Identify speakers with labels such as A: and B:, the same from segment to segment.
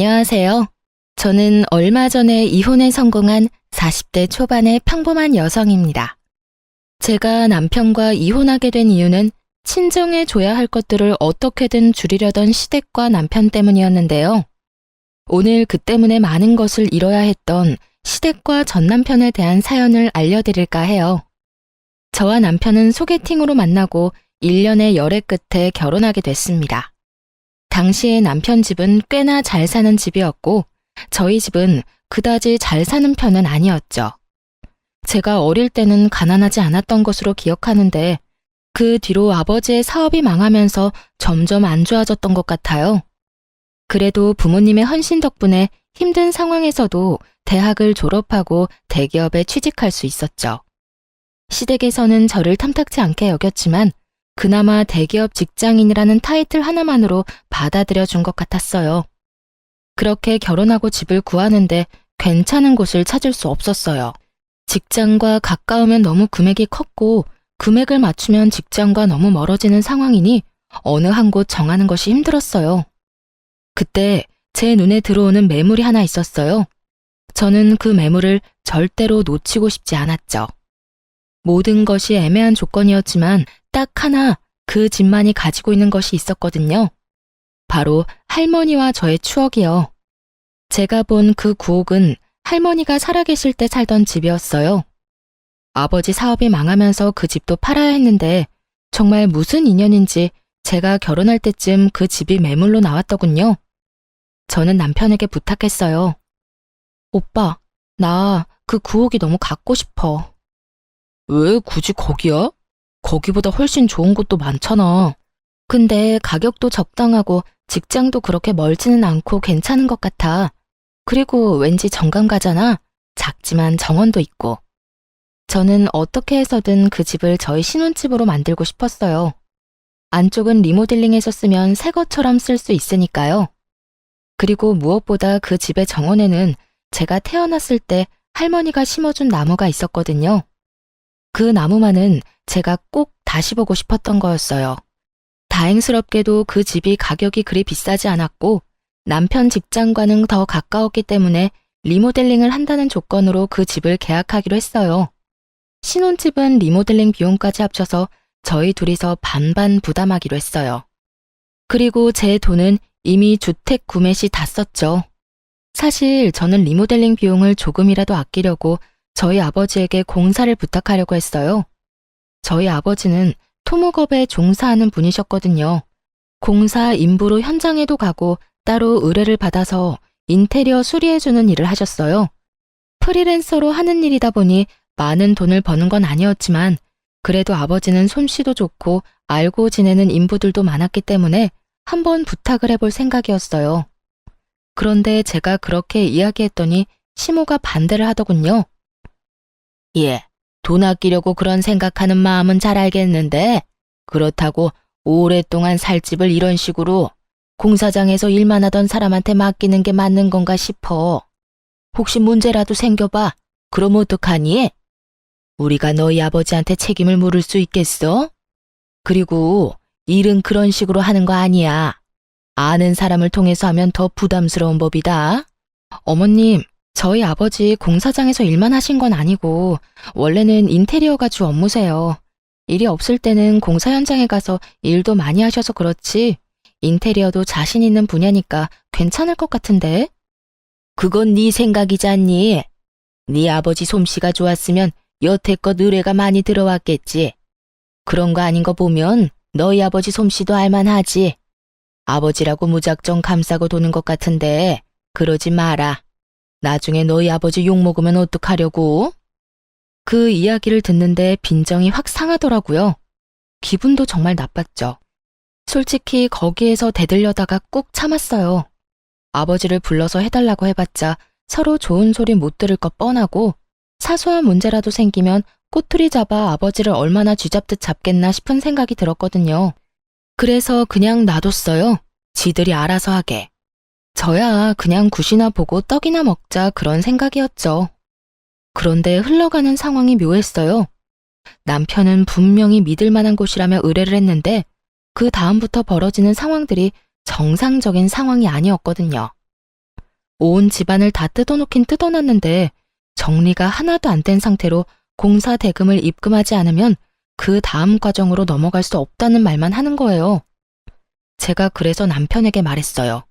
A: 안녕하세요. 저는 얼마 전에 이혼에 성공한 40대 초반의 평범한 여성입니다. 제가 남편과 이혼하게 된 이유는 친정해줘야 할 것들을 어떻게든 줄이려던 시댁과 남편 때문이었는데요. 오늘 그 때문에 많은 것을 잃어야 했던 시댁과 전 남편에 대한 사연을 알려드릴까 해요. 저와 남편은 소개팅으로 만나고 1년의 열애 끝에 결혼하게 됐습니다. 당시에 남편 집은 꽤나 잘 사는 집이었고 저희 집은 그다지 잘 사는 편은 아니었죠. 제가 어릴 때는 가난하지 않았던 것으로 기억하는데 그 뒤로 아버지의 사업이 망하면서 점점 안 좋아졌던 것 같아요. 그래도 부모님의 헌신 덕분에 힘든 상황에서도 대학을 졸업하고 대기업에 취직할 수 있었죠. 시댁에서는 저를 탐탁지 않게 여겼지만 그나마 대기업 직장인이라는 타이틀 하나만으로 받아들여 준 것 같았어요. 그렇게 결혼하고 집을 구하는데 괜찮은 곳을 찾을 수 없었어요. 직장과 가까우면 너무 금액이 컸고 금액을 맞추면 직장과 너무 멀어지는 상황이니 어느 한 곳 정하는 것이 힘들었어요. 그때 제 눈에 들어오는 매물이 하나 있었어요. 저는 그 매물을 절대로 놓치고 싶지 않았죠. 모든 것이 애매한 조건이었지만 딱 하나 그 집만이 가지고 있는 것이 있었거든요. 바로 할머니와 저의 추억이요. 제가 본 그 구옥은 할머니가 살아계실 때 살던 집이었어요. 아버지 사업이 망하면서 그 집도 팔아야 했는데 정말 무슨 인연인지 제가 결혼할 때쯤 그 집이 매물로 나왔더군요. 저는 남편에게 부탁했어요. 오빠, 나 그 구옥이 너무 갖고 싶어. 왜 굳이 거기야? 거기보다 훨씬 좋은 곳도 많잖아. 근데 가격도 적당하고 직장도 그렇게 멀지는 않고 괜찮은 것 같아. 그리고 왠지 정감 가잖아. 작지만 정원도 있고. 저는 어떻게 해서든 그 집을 저희 신혼집으로 만들고 싶었어요. 안쪽은 리모델링해서 쓰면 새 것처럼 쓸 수 있으니까요. 그리고 무엇보다 그 집의 정원에는 제가 태어났을 때 할머니가 심어준 나무가 있었거든요. 그 나무만은 제가 꼭 다시 보고 싶었던 거였어요. 다행스럽게도 그 집이 가격이 그리 비싸지 않았고 남편 직장과는 더 가까웠기 때문에 리모델링을 한다는 조건으로 그 집을 계약하기로 했어요. 신혼집은 리모델링 비용까지 합쳐서 저희 둘이서 반반 부담하기로 했어요. 그리고 제 돈은 이미 주택 구매 시 다 썼죠. 사실 저는 리모델링 비용을 조금이라도 아끼려고 저희 아버지에게 공사를 부탁하려고 했어요. 저희 아버지는 토목업에 종사하는 분이셨거든요. 공사 인부로 현장에도 가고 따로 의뢰를 받아서 인테리어 수리해주는 일을 하셨어요. 프리랜서로 하는 일이다 보니 많은 돈을 버는 건 아니었지만 그래도 아버지는 솜씨도 좋고 알고 지내는 인부들도 많았기 때문에 한번 부탁을 해볼 생각이었어요. 그런데 제가 그렇게 이야기했더니 시모가 반대를 하더군요. 예, 돈 아끼려고 그런 생각하는 마음은 잘 알겠는데 그렇다고 오랫동안 살 집을 이런 식으로 공사장에서 일만 하던 사람한테 맡기는 게 맞는 건가 싶어. 혹시 문제라도 생겨봐. 그럼 어떡하니? 우리가 너희 아버지한테 책임을 물을 수 있겠어? 그리고 일은 그런 식으로 하는 거 아니야. 아는 사람을 통해서 하면 더 부담스러운 법이다. 어머님, 저희 아버지 공사장에서 일만 하신 건 아니고 원래는 인테리어가 주 업무세요. 일이 없을 때는 공사 현장에 가서 일도 많이 하셔서 그렇지 인테리어도 자신 있는 분야니까 괜찮을 것 같은데? 그건 네 생각이잖니. 네 아버지 솜씨가 좋았으면 여태껏 의뢰가 많이 들어왔겠지. 그런 거 아닌 거 보면 너희 아버지 솜씨도 알만하지. 아버지라고 무작정 감싸고 도는 것 같은데 그러지 마라. 나중에 너희 아버지 욕먹으면 어떡하려고? 그 이야기를 듣는데 빈정이 확 상하더라고요. 기분도 정말 나빴죠. 솔직히 거기에서 대들려다가 꾹 참았어요. 아버지를 불러서 해달라고 해봤자 서로 좋은 소리 못 들을 것 뻔하고 사소한 문제라도 생기면 꼬투리 잡아 아버지를 얼마나 쥐잡듯 잡겠나 싶은 생각이 들었거든요. 그래서 그냥 놔뒀어요. 지들이 알아서 하게. 저야 그냥 굿이나 보고 떡이나 먹자 그런 생각이었죠. 그런데 흘러가는 상황이 묘했어요. 남편은 분명히 믿을 만한 곳이라며 의뢰를 했는데 그 다음부터 벌어지는 상황들이 정상적인 상황이 아니었거든요. 온 집안을 다 뜯어놓긴 뜯어놨는데 정리가 하나도 안 된 상태로 공사 대금을 입금하지 않으면 그 다음 과정으로 넘어갈 수 없다는 말만 하는 거예요. 제가 그래서 남편에게 말했어요.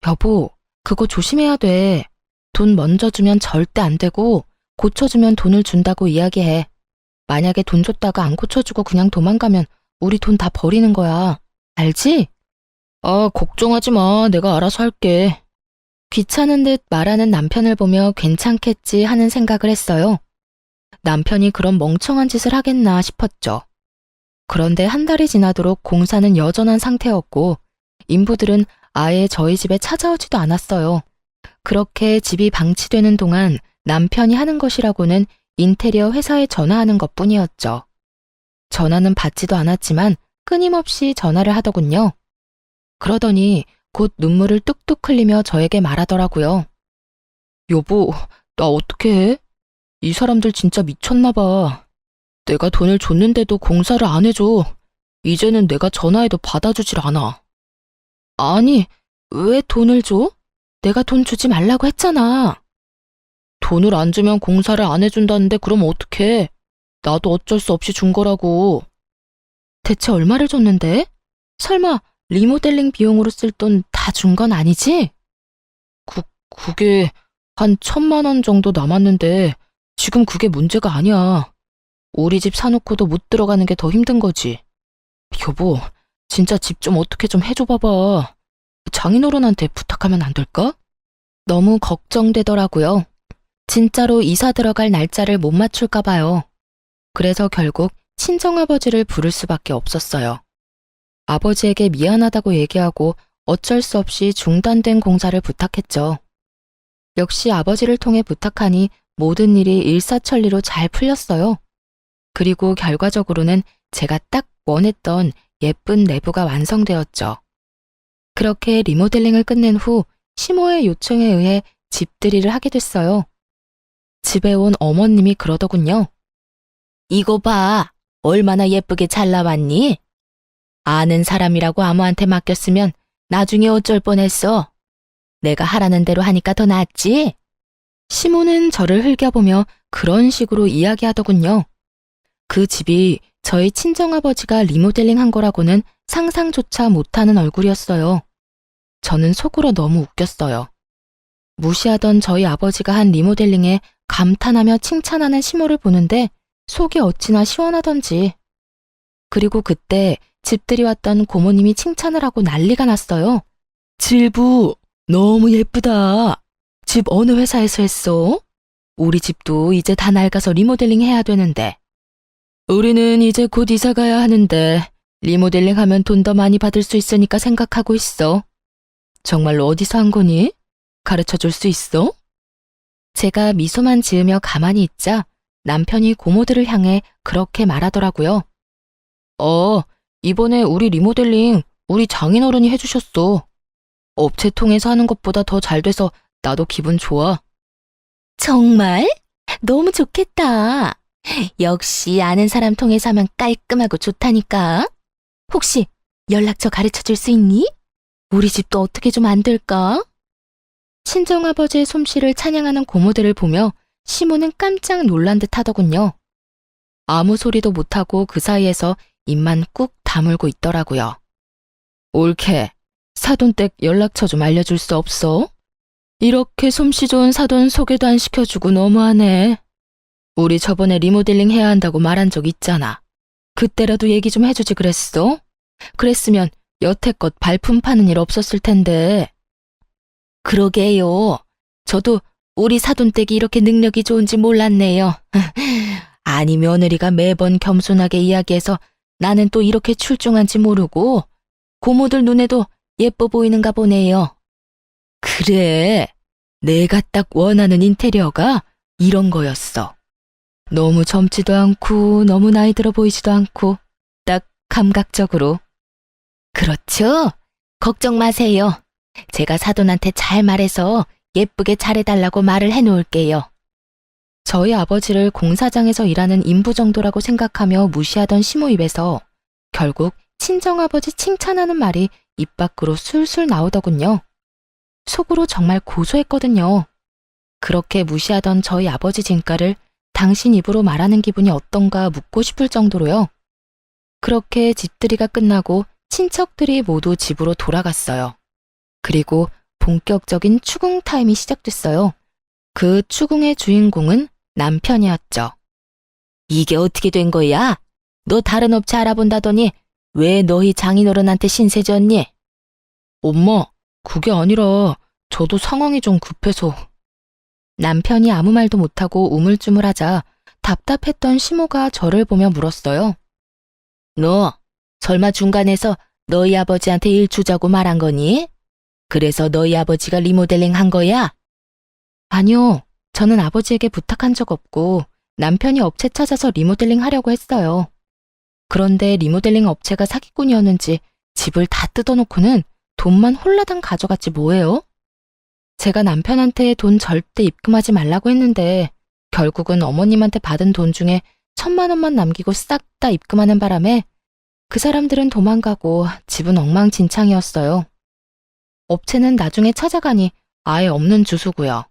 A: 여보, 그거 조심해야 돼. 돈 먼저 주면 절대 안 되고 고쳐주면 돈을 준다고 이야기해. 만약에 돈 줬다가 안 고쳐주고 그냥 도망가면 우리 돈 다 버리는 거야. 알지? 아, 걱정하지 마. 내가 알아서 할게. 귀찮은 듯 말하는 남편을 보며 괜찮겠지 하는 생각을 했어요. 남편이 그런 멍청한 짓을 하겠나 싶었죠. 그런데 한 달이 지나도록 공사는 여전한 상태였고 인부들은 아예 저희 집에 찾아오지도 않았어요. 그렇게 집이 방치되는 동안 남편이 하는 것이라고는 인테리어 회사에 전화하는 것뿐이었죠. 전화는 받지도 않았지만 끊임없이 전화를 하더군요. 그러더니 곧 눈물을 뚝뚝 흘리며 저에게 말하더라고요. 여보, 나 어떻게 해? 이 사람들 진짜 미쳤나 봐. 내가 돈을 줬는데도 공사를 안 해줘. 이제는 내가 전화해도 받아주질 않아. 아니, 왜 돈을 줘? 내가 돈 주지 말라고 했잖아. 돈을 안 주면 공사를 안 해준다는데 그럼 어떡해? 나도 어쩔 수 없이 준 거라고. 대체 얼마를 줬는데? 설마 리모델링 비용으로 쓸 돈 다 준 건 아니지? 그게 한 1,000만 원 정도 남았는데 지금 그게 문제가 아니야. 우리 집 사놓고도 못 들어가는 게 더 힘든 거지. 여보, 진짜 집 좀 어떻게 좀 해줘 봐봐. 장인어른한테 부탁하면 안 될까? 너무 걱정되더라고요. 진짜로 이사 들어갈 날짜를 못 맞출까 봐요. 그래서 결국 친정아버지를 부를 수밖에 없었어요. 아버지에게 미안하다고 얘기하고 어쩔 수 없이 중단된 공사를 부탁했죠. 역시 아버지를 통해 부탁하니 모든 일이 일사천리로 잘 풀렸어요. 그리고 결과적으로는 제가 딱 원했던 예쁜 내부가 완성되었죠. 그렇게 리모델링을 끝낸 후 시모의 요청에 의해 집들이를 하게 됐어요. 집에 온 어머님이 그러더군요. 이거 봐, 얼마나 예쁘게 잘 나왔니? 아는 사람이라고 아무한테 맡겼으면 나중에 어쩔 뻔했어. 내가 하라는 대로 하니까 더 낫지? 시모는 저를 흘겨보며 그런 식으로 이야기하더군요. 그 집이 저희 친정아버지가 리모델링 한 거라고는 상상조차 못하는 얼굴이었어요. 저는 속으로 너무 웃겼어요. 무시하던 저희 아버지가 한 리모델링에 감탄하며 칭찬하는 시모를 보는데 속이 어찌나 시원하던지. 그리고 그때 집들이 왔던 고모님이 칭찬을 하고 난리가 났어요. 질부, 너무 예쁘다. 집 어느 회사에서 했어? 우리 집도 이제 다 낡아서 리모델링 해야 되는데. 우리는 이제 곧 이사 가야 하는데 리모델링 하면 돈 더 많이 받을 수 있으니까 생각하고 있어. 정말로 어디서 한 거니? 가르쳐 줄 수 있어? 제가 미소만 지으며 가만히 있자 남편이 고모들을 향해 그렇게 말하더라고요. 이번에 우리 리모델링 우리 장인어른이 해주셨어. 업체 통해서 하는 것보다 더 잘 돼서 나도 기분 좋아. 정말? 너무 좋겠다. 역시 아는 사람 통해서 하면 깔끔하고 좋다니까. 혹시 연락처 가르쳐 줄 수 있니? 우리 집도 어떻게 좀 안 될까? 친정아버지의 솜씨를 찬양하는 고모들을 보며 시모는 깜짝 놀란 듯 하더군요. 아무 소리도 못하고 그 사이에서 입만 꾹 다물고 있더라고요. 옳게, 사돈댁 연락처 좀 알려줄 수 없어? 이렇게 솜씨 좋은 사돈 소개도 안 시켜주고 너무하네. 우리 저번에 리모델링 해야 한다고 말한 적 있잖아. 그때라도 얘기 좀 해주지 그랬어? 그랬으면 여태껏 발품 파는 일 없었을 텐데. 그러게요. 저도 우리 사돈댁이 이렇게 능력이 좋은지 몰랐네요. 아니 며느리가 매번 겸손하게 이야기해서 나는 또 이렇게 출중한지 모르고 고모들 눈에도 예뻐 보이는가 보네요. 그래, 내가 딱 원하는 인테리어가 이런 거였어. 너무 젊지도 않고 너무 나이 들어 보이지도 않고 딱 감각적으로. 그렇죠? 걱정 마세요. 제가 사돈한테 잘 말해서 예쁘게 잘해달라고 말을 해놓을게요. 저희 아버지를 공사장에서 일하는 인부 정도라고 생각하며 무시하던 시모 입에서 결국 친정아버지 칭찬하는 말이 입 밖으로 술술 나오더군요. 속으로 정말 고소했거든요. 그렇게 무시하던 저희 아버지 진가를 당신 입으로 말하는 기분이 어떤가 묻고 싶을 정도로요. 그렇게 집들이가 끝나고 친척들이 모두 집으로 돌아갔어요. 그리고 본격적인 추궁 타임이 시작됐어요. 그 추궁의 주인공은 남편이었죠. 이게 어떻게 된 거야? 너 다른 업체 알아본다더니 왜 너희 장인어른한테 신세 졌니? 엄마, 그게 아니라 저도 상황이 좀 급해서. 남편이 아무 말도 못하고 우물쭈물하자 답답했던 시모가 저를 보며 물었어요. 너 설마 중간에서 너희 아버지한테 일 주자고 말한 거니? 그래서 너희 아버지가 리모델링 한 거야? 아니요. 저는 아버지에게 부탁한 적 없고 남편이 업체 찾아서 리모델링 하려고 했어요. 그런데 리모델링 업체가 사기꾼이었는지 집을 다 뜯어놓고는 돈만 홀라당 가져갔지 뭐예요? 제가 남편한테 돈 절대 입금하지 말라고 했는데 결국은 어머님한테 받은 돈 중에 1,000만 원만 남기고 싹 다 입금하는 바람에 그 사람들은 도망가고 집은 엉망진창이었어요. 업체는 나중에 찾아가니 아예 없는 주소고요.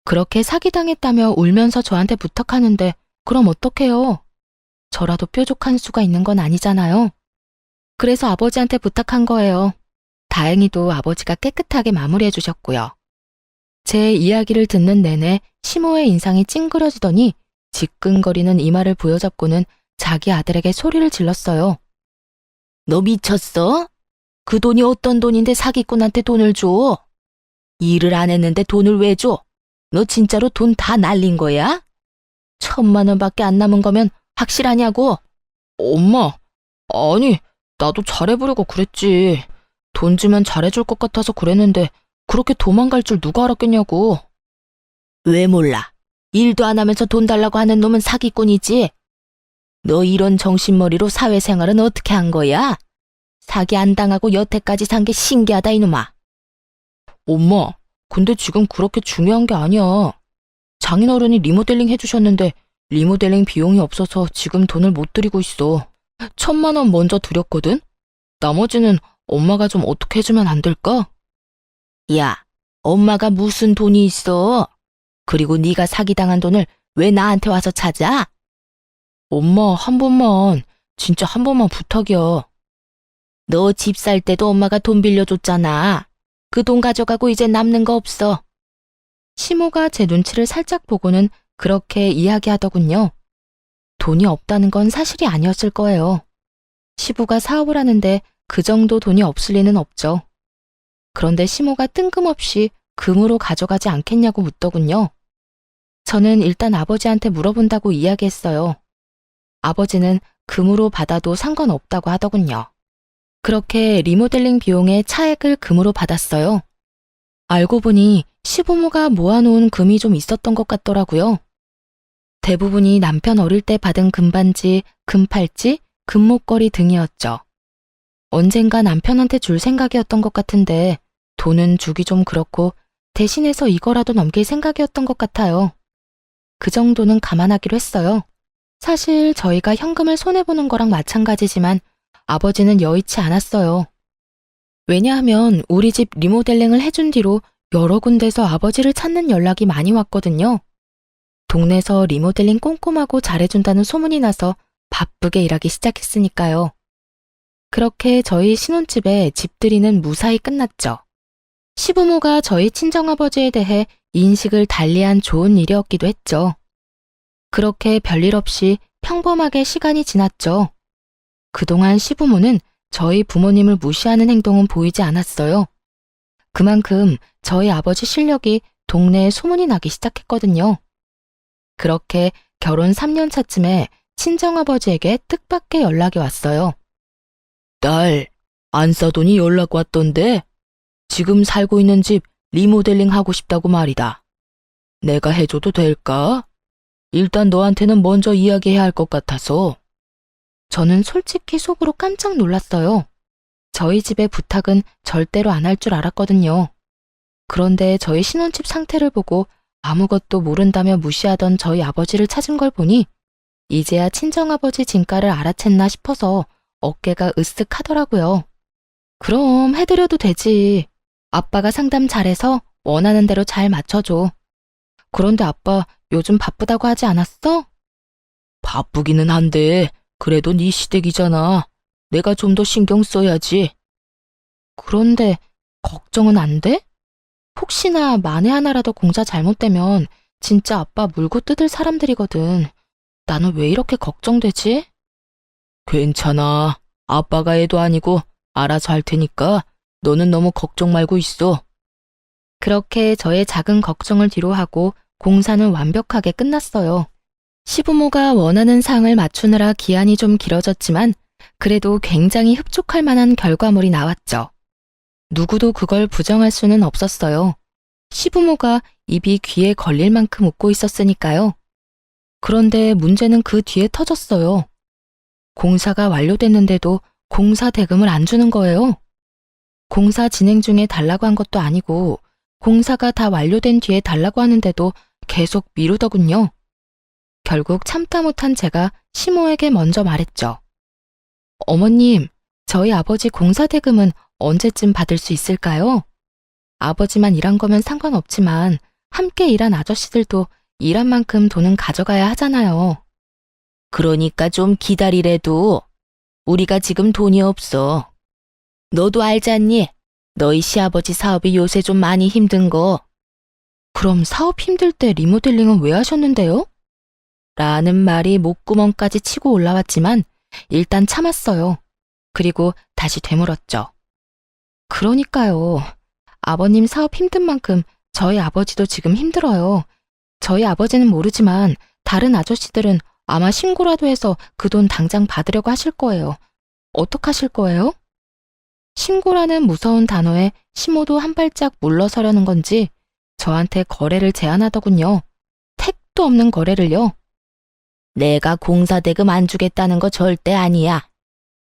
A: 그렇게 사기당했다며 울면서 저한테 부탁하는데 그럼 어떡해요? 저라도 뾰족한 수가 있는 건 아니잖아요. 그래서 아버지한테 부탁한 거예요. 다행히도 아버지가 깨끗하게 마무리해 주셨고요. 제 이야기를 듣는 내내 시모의 인상이 찡그려지더니 지끈거리는 이마를 부여잡고는 자기 아들에게 소리를 질렀어요. 너 미쳤어? 그 돈이 어떤 돈인데 사기꾼한테 돈을 줘? 일을 안 했는데 돈을 왜 줘? 너 진짜로 돈 다 날린 거야? 1,000만 원밖에 안 남은 거면 확실하냐고? 엄마, 아니, 나도 잘해보려고 그랬지. 돈 주면 잘해줄 것 같아서 그랬는데 그렇게 도망갈 줄 누가 알았겠냐고. 왜 몰라? 일도 안 하면서 돈 달라고 하는 놈은 사기꾼이지. 너 이런 정신머리로 사회생활은 어떻게 한 거야? 사기 안 당하고 여태까지 산 게 신기하다 이놈아. 엄마, 근데 지금 그렇게 중요한 게 아니야. 장인어른이 리모델링 해주셨는데 리모델링 비용이 없어서 지금 돈을 못 드리고 있어. 1,000만 원 먼저 드렸거든? 나머지는 엄마가 좀 어떻게 해주면 안 될까? 야, 엄마가 무슨 돈이 있어? 그리고 네가 사기당한 돈을 왜 나한테 와서 찾아? 엄마, 한 번만, 진짜 한 번만 부탁이야. 너 집 살 때도 엄마가 돈 빌려줬잖아. 그 돈 가져가고 이제 남는 거 없어. 시모가 제 눈치를 살짝 보고는 그렇게 이야기하더군요. 돈이 없다는 건 사실이 아니었을 거예요. 시부가 사업을 하는데 그 정도 돈이 없을 리는 없죠. 그런데 시모가 뜬금없이 금으로 가져가지 않겠냐고 묻더군요. 저는 일단 아버지한테 물어본다고 이야기했어요. 아버지는 금으로 받아도 상관없다고 하더군요. 그렇게 리모델링 비용의 차액을 금으로 받았어요. 알고 보니 시부모가 모아놓은 금이 좀 있었던 것 같더라고요. 대부분이 남편 어릴 때 받은 금반지, 금팔찌, 금목걸이 등이었죠. 언젠가 남편한테 줄 생각이었던 것 같은데 돈은 주기 좀 그렇고 대신해서 이거라도 넘길 생각이었던 것 같아요. 그 정도는 감안하기로 했어요. 사실 저희가 현금을 손해보는 거랑 마찬가지지만 아버지는 여의치 않았어요. 왜냐하면 우리 집 리모델링을 해준 뒤로 여러 군데서 아버지를 찾는 연락이 많이 왔거든요. 동네에서 리모델링 꼼꼼하고 잘해준다는 소문이 나서 바쁘게 일하기 시작했으니까요. 그렇게 저희 신혼집에 집들이는 무사히 끝났죠. 시부모가 저희 친정아버지에 대해 인식을 달리한 좋은 일이었기도 했죠. 그렇게 별일 없이 평범하게 시간이 지났죠. 그동안 시부모는 저희 부모님을 무시하는 행동은 보이지 않았어요. 그만큼 저희 아버지 실력이 동네에 소문이 나기 시작했거든요. 그렇게 결혼 3년 차쯤에 친정아버지에게 뜻밖의 연락이 왔어요. 딸, 안사돈이 연락 왔던데 지금 살고 있는 집 리모델링 하고 싶다고 말이다. 내가 해줘도 될까? 일단 너한테는 먼저 이야기해야 할 것 같아서. 저는 솔직히 속으로 깜짝 놀랐어요. 저희 집의 부탁은 절대로 안 할 줄 알았거든요. 그런데 저희 신혼집 상태를 보고 아무것도 모른다며 무시하던 저희 아버지를 찾은 걸 보니 이제야 친정아버지 진가를 알아챘나 싶어서 어깨가 으쓱하더라고요. 그럼 해드려도 되지. 아빠가 상담 잘해서 원하는 대로 잘 맞춰줘. 그런데 아빠 요즘 바쁘다고 하지 않았어? 바쁘기는 한데 그래도 네 시댁이잖아. 내가 좀 더 신경 써야지. 그런데 걱정은 안 돼? 혹시나 만에 하나라도 공사 잘못되면 진짜 아빠 물고 뜯을 사람들이거든. 나는 왜 이렇게 걱정되지? 괜찮아. 아빠가 애도 아니고 알아서 할 테니까 너는 너무 걱정 말고 있어. 그렇게 저의 작은 걱정을 뒤로하고 공사는 완벽하게 끝났어요. 시부모가 원하는 상을 맞추느라 기한이 좀 길어졌지만 그래도 굉장히 흡족할 만한 결과물이 나왔죠. 누구도 그걸 부정할 수는 없었어요. 시부모가 입이 귀에 걸릴 만큼 웃고 있었으니까요. 그런데 문제는 그 뒤에 터졌어요. 공사가 완료됐는데도 공사 대금을 안 주는 거예요. 공사 진행 중에 달라고 한 것도 아니고 공사가 다 완료된 뒤에 달라고 하는데도 계속 미루더군요. 결국 참다 못한 제가 시모에게 먼저 말했죠. 어머님, 저희 아버지 공사 대금은 언제쯤 받을 수 있을까요? 아버지만 일한 거면 상관없지만 함께 일한 아저씨들도 일한 만큼 돈은 가져가야 하잖아요. 그러니까 좀 기다리래도. 우리가 지금 돈이 없어. 너도 알잖니? 너희 시아버지 사업이 요새 좀 많이 힘든 거. 그럼 사업 힘들 때 리모델링은 왜 하셨는데요? 라는 말이 목구멍까지 치고 올라왔지만 일단 참았어요. 그리고 다시 되물었죠. 그러니까요. 아버님 사업 힘든 만큼 저희 아버지도 지금 힘들어요. 저희 아버지는 모르지만 다른 아저씨들은 아마 신고라도 해서 그 돈 당장 받으려고 하실 거예요. 어떡하실 거예요? 신고라는 무서운 단어에 시모도 한 발짝 물러서려는 건지 저한테 거래를 제안하더군요. 택도 없는 거래를요. 내가 공사 대금 안 주겠다는 거 절대 아니야.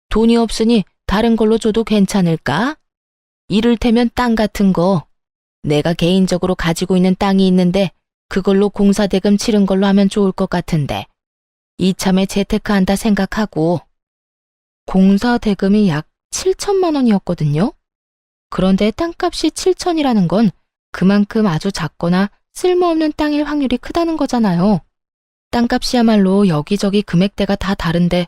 A: 돈이 없으니 다른 걸로 줘도 괜찮을까? 이를테면 땅 같은 거. 내가 개인적으로 가지고 있는 땅이 있는데 그걸로 공사 대금 치른 걸로 하면 좋을 것 같은데. 이참에 재테크한다 생각하고. 공사 대금이 약 7천만 원이었거든요. 그런데 땅값이 7천이라는 건 그만큼 아주 작거나 쓸모없는 땅일 확률이 크다는 거잖아요. 땅값이야말로 여기저기 금액대가 다 다른데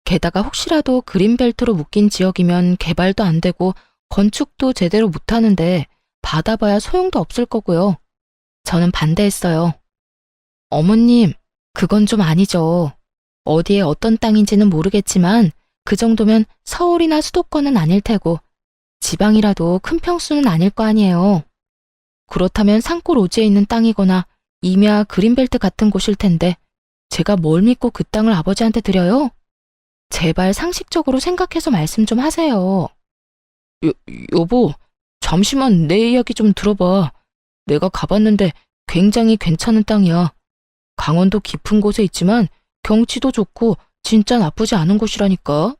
A: 게다가 혹시라도 그린벨트로 묶인 지역이면 개발도 안 되고 건축도 제대로 못하는데 받아봐야 소용도 없을 거고요. 저는 반대했어요. 어머님, 그건 좀 아니죠. 어디에 어떤 땅인지는 모르겠지만 그 정도면 서울이나 수도권은 아닐 테고 지방이라도 큰 평수는 아닐 거 아니에요. 그렇다면 산골 오지에 있는 땅이거나 임야 그린벨트 같은 곳일 텐데 제가 뭘 믿고 그 땅을 아버지한테 드려요? 제발 상식적으로 생각해서 말씀 좀 하세요. 여보, 잠시만 내 이야기 좀 들어봐. 내가 가봤는데 굉장히 괜찮은 땅이야. 강원도 깊은 곳에 있지만 경치도 좋고 진짜 나쁘지 않은 곳이라니까.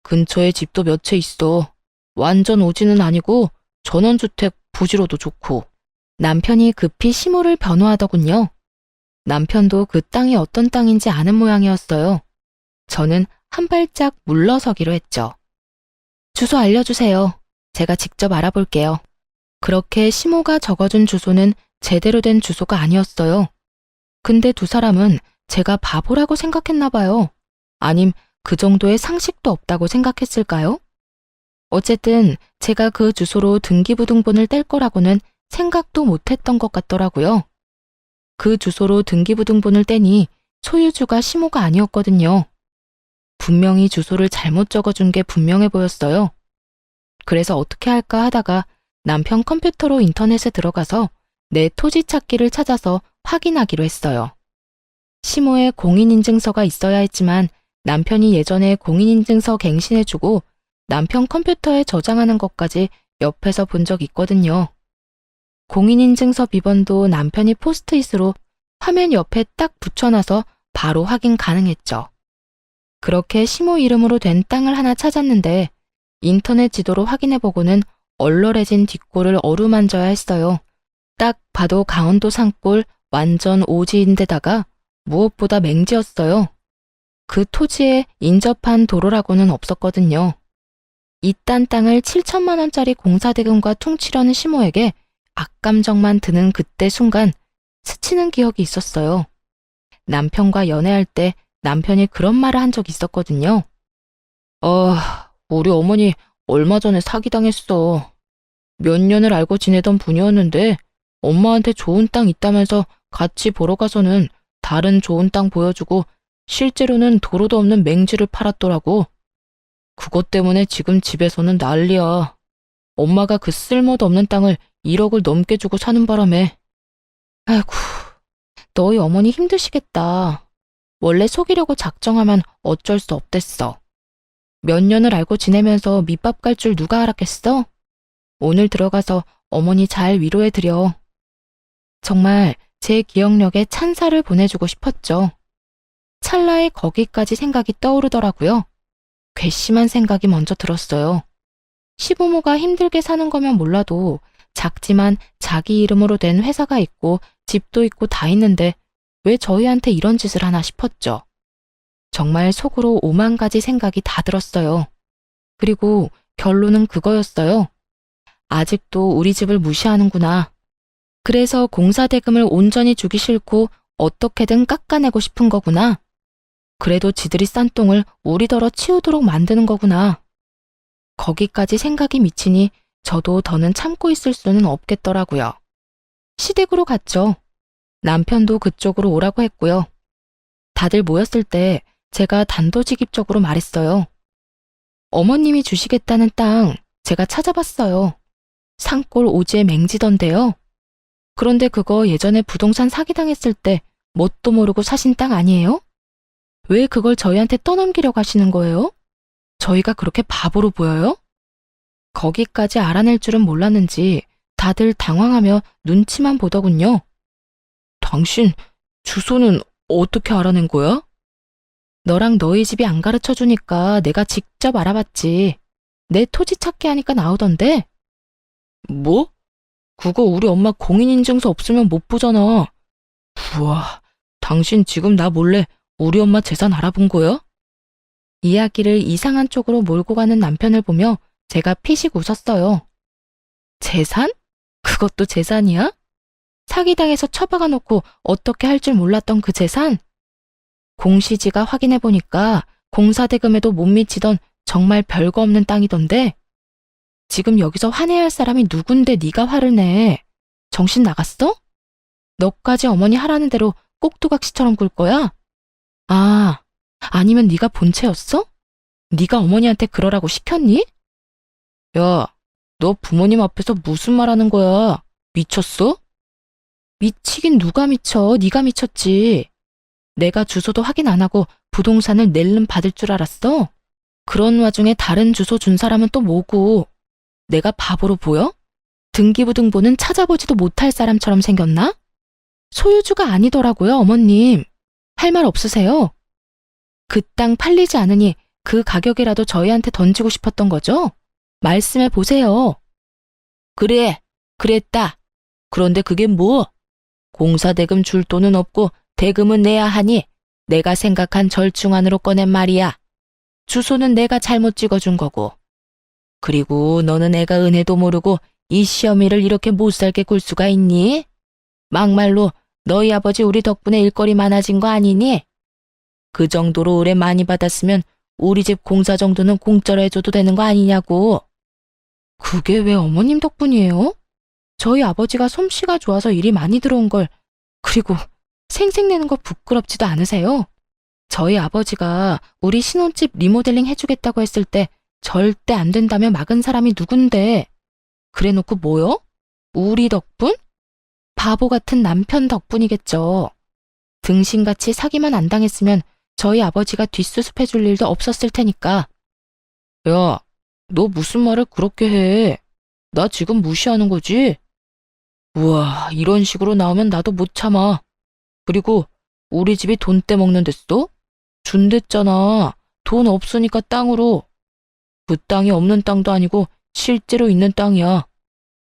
A: 근처에 집도 몇 채 있어. 완전 오지는 아니고 전원주택 부지로도 좋고. 남편이 급히 시모를 변호하더군요. 남편도 그 땅이 어떤 땅인지 아는 모양이었어요. 저는 한 발짝 물러서기로 했죠. 주소 알려주세요. 제가 직접 알아볼게요. 그렇게 시모가 적어준 주소는 제대로 된 주소가 아니었어요. 근데 두 사람은 제가 바보라고 생각했나 봐요. 아님 그 정도의 상식도 없다고 생각했을까요? 어쨌든 제가 그 주소로 등기부등본을 뗄 거라고는 생각도 못했던 것 같더라고요. 그 주소로 등기부등본을 떼니 소유주가 시모가 아니었거든요. 분명히 주소를 잘못 적어준 게 분명해 보였어요. 그래서 어떻게 할까 하다가 남편 컴퓨터로 인터넷에 들어가서 내 토지 찾기를 찾아서 확인하기로 했어요. 시모에 공인인증서가 있어야 했지만 남편이 예전에 공인인증서 갱신해주고 남편 컴퓨터에 저장하는 것까지 옆에서 본 적 있거든요. 공인인증서 비번도 남편이 포스트잇으로 화면 옆에 딱 붙여놔서 바로 확인 가능했죠. 그렇게 시모 이름으로 된 땅을 하나 찾았는데 인터넷 지도로 확인해보고는 얼얼해진 뒷골을 어루만져야 했어요. 딱 봐도 강원도 산골 완전 오지인데다가 무엇보다 맹지였어요. 그 토지에 인접한 도로라고는 없었거든요. 이딴 땅을 7천만 원짜리 공사대금과 퉁치려는 시모에게 악감정만 드는 그때 순간 스치는 기억이 있었어요. 남편과 연애할 때 남편이 그런 말을 한 적이 있었거든요. 우리 어머니 얼마 전에 사기당했어. 몇 년을 알고 지내던 분이었는데 엄마한테 좋은 땅 있다면서 같이 보러 가서는 다른 좋은 땅 보여주고 실제로는 도로도 없는 맹지를 팔았더라고. 그것 때문에 지금 집에서는 난리야. 엄마가 그 쓸모도 없는 땅을 1억을 넘게 주고 사는 바람에. 아이고, 너희 어머니 힘드시겠다. 원래 속이려고 작정하면 어쩔 수 없댔어. 몇 년을 알고 지내면서 밑밥 갈 줄 누가 알았겠어? 오늘 들어가서 어머니 잘 위로해드려. 정말 제 기억력에 찬사를 보내주고 싶었죠. 찰나에 거기까지 생각이 떠오르더라고요. 괘씸한 생각이 먼저 들었어요. 시부모가 힘들게 사는 거면 몰라도 작지만 자기 이름으로 된 회사가 있고 집도 있고 다 있는데 왜 저희한테 이런 짓을 하나 싶었죠. 정말 속으로 5만 가지 생각이 다 들었어요. 그리고 결론은 그거였어요. 아직도 우리 집을 무시하는구나. 그래서 공사대금을 온전히 주기 싫고 어떻게든 깎아내고 싶은 거구나. 그래도 지들이 싼 똥을 우리더러 치우도록 만드는 거구나. 거기까지 생각이 미치니 저도 더는 참고 있을 수는 없겠더라고요. 시댁으로 갔죠. 남편도 그쪽으로 오라고 했고요. 다들 모였을 때 제가 단도직입적으로 말했어요. 어머님이 주시겠다는 땅 제가 찾아봤어요. 산골 오지에 맹지던데요. 그런데 그거 예전에 부동산 사기당했을 때 뭣도 모르고 사신 땅 아니에요? 왜 그걸 저희한테 떠넘기려고 하시는 거예요? 저희가 그렇게 바보로 보여요? 거기까지 알아낼 줄은 몰랐는지 다들 당황하며 눈치만 보더군요. 당신 주소는 어떻게 알아낸 거야? 너랑 너희 집이 안 가르쳐주니까 내가 직접 알아봤지. 내 토지 찾기 하니까 나오던데. 뭐? 그거 우리 엄마 공인인증서 없으면 못 보잖아. 우와, 당신 지금 나 몰래 우리 엄마 재산 알아본 거야? 이야기를 이상한 쪽으로 몰고 가는 남편을 보며 제가 피식 웃었어요. 재산? 그것도 재산이야? 사기당해서 처박아 놓고 어떻게 할 줄 몰랐던 그 재산? 공시지가 확인해보니까 공사대금에도 못 미치던 정말 별거 없는 땅이던데. 지금 여기서 화내야 할 사람이 누군데 네가 화를 내. 정신 나갔어? 너까지 어머니 하라는 대로 꼭두각시처럼 굴 거야? 아, 아니면 네가 본체였어? 네가 어머니한테 그러라고 시켰니? 야, 너 부모님 앞에서 무슨 말 하는 거야? 미쳤어? 미치긴 누가 미쳐? 네가 미쳤지. 내가 주소도 확인 안 하고 부동산을 낼름 받을 줄 알았어? 그런 와중에 다른 주소 준 사람은 또 뭐고? 내가 바보로 보여? 등기부등본은 찾아보지도 못할 사람처럼 생겼나? 소유주가 아니더라고요, 어머님. 할 말 없으세요? 그 땅 팔리지 않으니 그 가격이라도 저희한테 던지고 싶었던 거죠? 말씀해 보세요. 그래, 그랬다. 그런데 그게 뭐? 공사대금 줄 돈은 없고 대금은 내야 하니 내가 생각한 절충안으로 꺼낸 말이야. 주소는 내가 잘못 찍어준 거고. 그리고 너는 애가 은혜도 모르고 이 시어미를 이렇게 못살게 굴 수가 있니? 막말로 너희 아버지 우리 덕분에 일거리 많아진 거 아니니? 그 정도로 의뢰 많이 받았으면 우리 집 공사 정도는 공짜로 해줘도 되는 거 아니냐고. 그게 왜 어머님 덕분이에요? 저희 아버지가 솜씨가 좋아서 일이 많이 들어온 걸, 그리고 생색내는 거 부끄럽지도 않으세요? 저희 아버지가 우리 신혼집 리모델링 해주겠다고 했을 때 절대 안 된다며 막은 사람이 누군데. 그래놓고 뭐요? 우리 덕분? 바보 같은 남편 덕분이겠죠. 등신같이 사기만 안 당했으면 저희 아버지가 뒷수습해줄 일도 없었을 테니까. 야, 너 무슨 말을 그렇게 해? 나 지금 무시하는 거지? 우와, 이런 식으로 나오면 나도 못 참아. 그리고 우리 집이 돈 떼먹는 데어? 준댔잖아. 돈 없으니까 땅으로. 그 땅이 없는 땅도 아니고 실제로 있는 땅이야.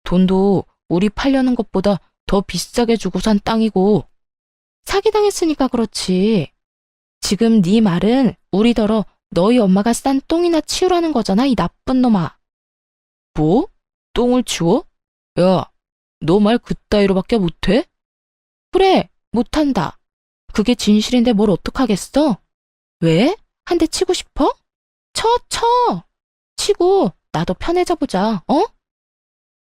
A: 돈도 우리 팔려는 것보다 더 비싸게 주고 산 땅이고. 사기당했으니까 그렇지. 지금 네 말은 우리더러 너희 엄마가 싼 똥이나 치우라는 거잖아, 이 나쁜 놈아. 뭐? 똥을 치워? 야, 너 말 그따위로밖에 못해? 그래, 못한다. 그게 진실인데 뭘 어떡하겠어? 왜? 한 대 치고 싶어? 쳐! 치고 나도 편해져 보자, 어?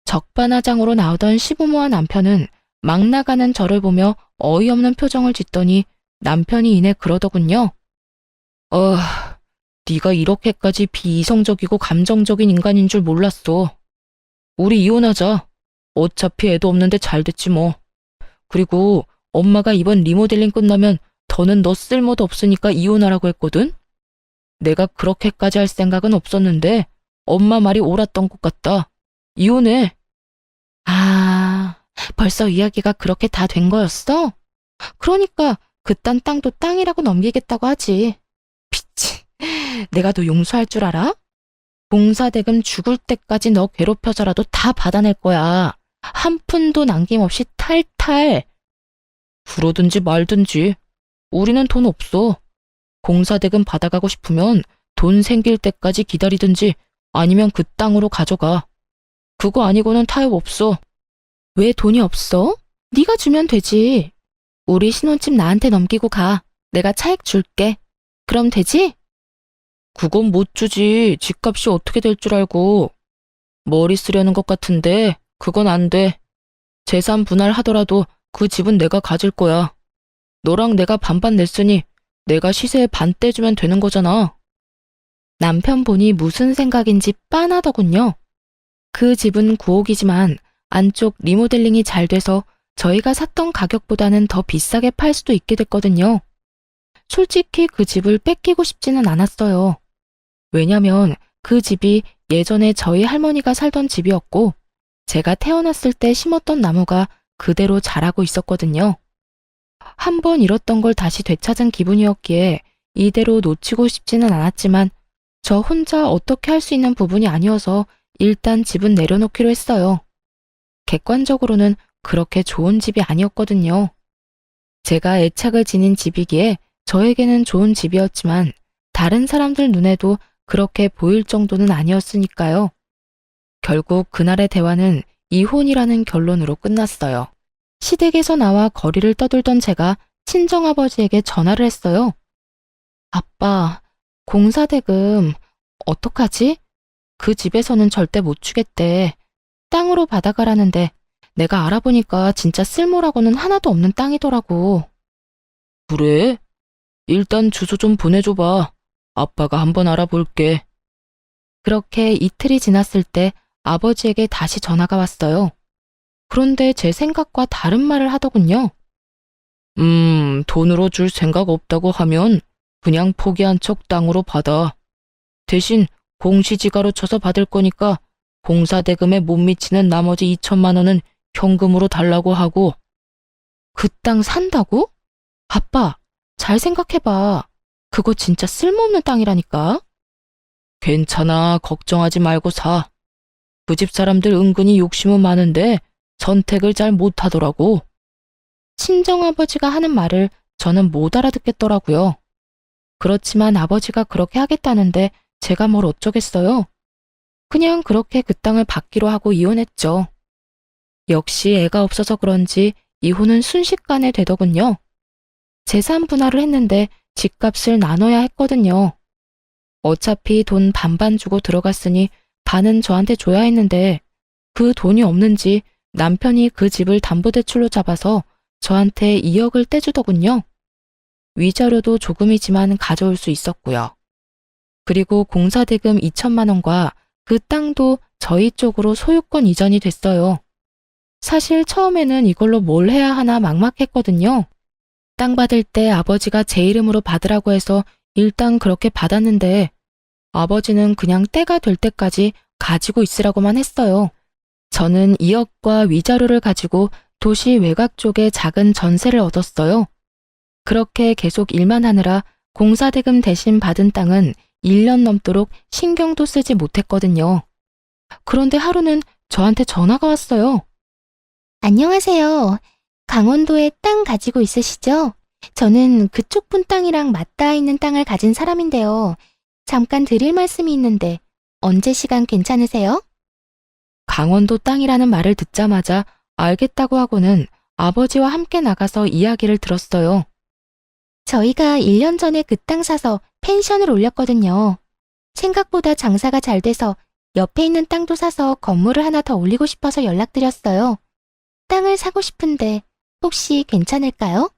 A: 적반하장으로 나오던 시부모와 남편은 막 나가는 저를 보며 어이없는 표정을 짓더니 남편이 이내 그러더군요. 네가 이렇게까지 비이성적이고 감정적인 인간인 줄 몰랐어. 우리 이혼하자. 어차피 애도 없는데 잘 됐지 뭐. 그리고 엄마가 이번 리모델링 끝나면 더는 너 쓸모도 없으니까 이혼하라고 했거든? 내가 그렇게까지 할 생각은 없었는데 엄마 말이 옳았던 것 같다. 이혼해. 아, 벌써 이야기가 그렇게 다 된 거였어? 그러니까 그딴 땅도 땅이라고 넘기겠다고 하지. 피치, 내가 너 용서할 줄 알아? 공사대금 죽을 때까지 너 괴롭혀서라도 다 받아낼 거야. 한 푼도 남김없이 탈탈. 그러든지 말든지. 우리는 돈 없어. 공사대금 받아가고 싶으면 돈 생길 때까지 기다리든지 아니면 그 땅으로 가져가. 그거 아니고는 타협 없어. 왜 돈이 없어? 네가 주면 되지. 우리 신혼집 나한테 넘기고 가. 내가 차액 줄게. 그럼 되지? 그건 못 주지. 집값이 어떻게 될 줄 알고. 머리 쓰려는 것 같은데 그건 안 돼. 재산 분할하더라도 그 집은 내가 가질 거야. 너랑 내가 반반 냈으니 내가 시세에 반 떼주면 되는 거잖아. 남편분이 무슨 생각인지 빤하더군요. 그 집은 9억이지만 안쪽 리모델링이 잘 돼서 저희가 샀던 가격보다는 더 비싸게 팔 수도 있게 됐거든요. 솔직히 그 집을 뺏기고 싶지는 않았어요. 왜냐면 그 집이 예전에 저희 할머니가 살던 집이었고 제가 태어났을 때 심었던 나무가 그대로 자라고 있었거든요. 한 번 잃었던 걸 다시 되찾은 기분이었기에 이대로 놓치고 싶지는 않았지만 저 혼자 어떻게 할 수 있는 부분이 아니어서 일단 집은 내려놓기로 했어요. 객관적으로는 그렇게 좋은 집이 아니었거든요. 제가 애착을 지닌 집이기에 저에게는 좋은 집이었지만 다른 사람들 눈에도 그렇게 보일 정도는 아니었으니까요. 결국 그날의 대화는 이혼이라는 결론으로 끝났어요. 시댁에서 나와 거리를 떠돌던 제가 친정아버지에게 전화를 했어요. 아빠, 공사대금 어떡하지? 그 집에서는 절대 못 주겠대. 땅으로 받아가라는데 내가 알아보니까 진짜 쓸모라고는 하나도 없는 땅이더라고. 그래? 일단 주소 좀 보내줘봐. 아빠가 한번 알아볼게. 그렇게 이틀이 지났을 때 아버지에게 다시 전화가 왔어요. 그런데 제 생각과 다른 말을 하더군요. 돈으로 줄 생각 없다고 하면 그냥 포기한 척 땅으로 받아. 대신 공시지가로 쳐서 받을 거니까 공사대금에 못 미치는 나머지 2천만 원은 현금으로 달라고 하고. 그 땅 산다고? 아빠, 잘 생각해봐. 그거 진짜 쓸모없는 땅이라니까. 괜찮아, 걱정하지 말고 사. 그 집 사람들 은근히 욕심은 많은데 선택을 잘 못하더라고. 친정아버지가 하는 말을 저는 못 알아듣겠더라고요. 그렇지만 아버지가 그렇게 하겠다는데 제가 뭘 어쩌겠어요. 그냥 그렇게 그 땅을 받기로 하고 이혼했죠. 역시 애가 없어서 그런지 이혼은 순식간에 되더군요. 재산 분할을 했는데 집값을 나눠야 했거든요. 어차피 돈 반반 주고 들어갔으니 반은 저한테 줘야 했는데 그 돈이 없는지 남편이 그 집을 담보대출로 잡아서 저한테 2억을 떼주더군요. 위자료도 조금이지만 가져올 수 있었고요. 그리고 공사대금 2천만 원과 그 땅도 저희 쪽으로 소유권 이전이 됐어요. 사실 처음에는 이걸로 뭘 해야 하나 막막했거든요. 땅 받을 때 아버지가 제 이름으로 받으라고 해서 일단 그렇게 받았는데 아버지는 그냥 때가 될 때까지 가지고 있으라고만 했어요. 저는 2억과 위자료를 가지고 도시 외곽 쪽에 작은 전세를 얻었어요. 그렇게 계속 일만 하느라 공사대금 대신 받은 땅은 1년 넘도록 신경도 쓰지 못했거든요. 그런데 하루는 저한테 전화가 왔어요. 안녕하세요. 강원도에 땅 가지고 있으시죠? 저는 그쪽 분 땅이랑 맞닿아 있는 땅을 가진 사람인데요. 잠깐 드릴 말씀이 있는데 언제 시간 괜찮으세요? 강원도 땅이라는 말을 듣자마자 알겠다고 하고는 아버지와 함께 나가서 이야기를 들었어요. 저희가 1년 전에 그 땅 사서 펜션을 올렸거든요. 생각보다 장사가 잘 돼서 옆에 있는 땅도 사서 건물을 하나 더 올리고 싶어서 연락드렸어요. 땅을 사고 싶은데 혹시 괜찮을까요?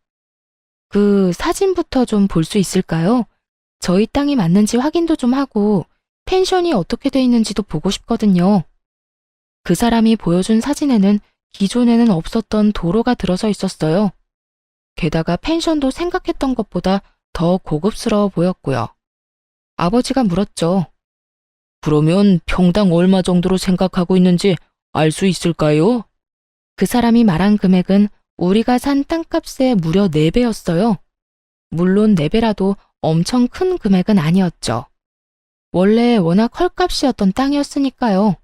A: 그 사진부터 좀 볼 수 있을까요? 저희 땅이 맞는지 확인도 좀 하고 펜션이 어떻게 돼 있는지도 보고 싶거든요. 그 사람이 보여준 사진에는 기존에는 없었던 도로가 들어서 있었어요. 게다가 펜션도 생각했던 것보다 더 고급스러워 보였고요. 아버지가 물었죠. 그러면 평당 얼마 정도로 생각하고 있는지 알 수 있을까요? 그 사람이 말한 금액은 우리가 산 땅값의 무려 4배였어요. 물론 4배라도 엄청 큰 금액은 아니었죠. 원래 워낙 헐값이었던 땅이었으니까요.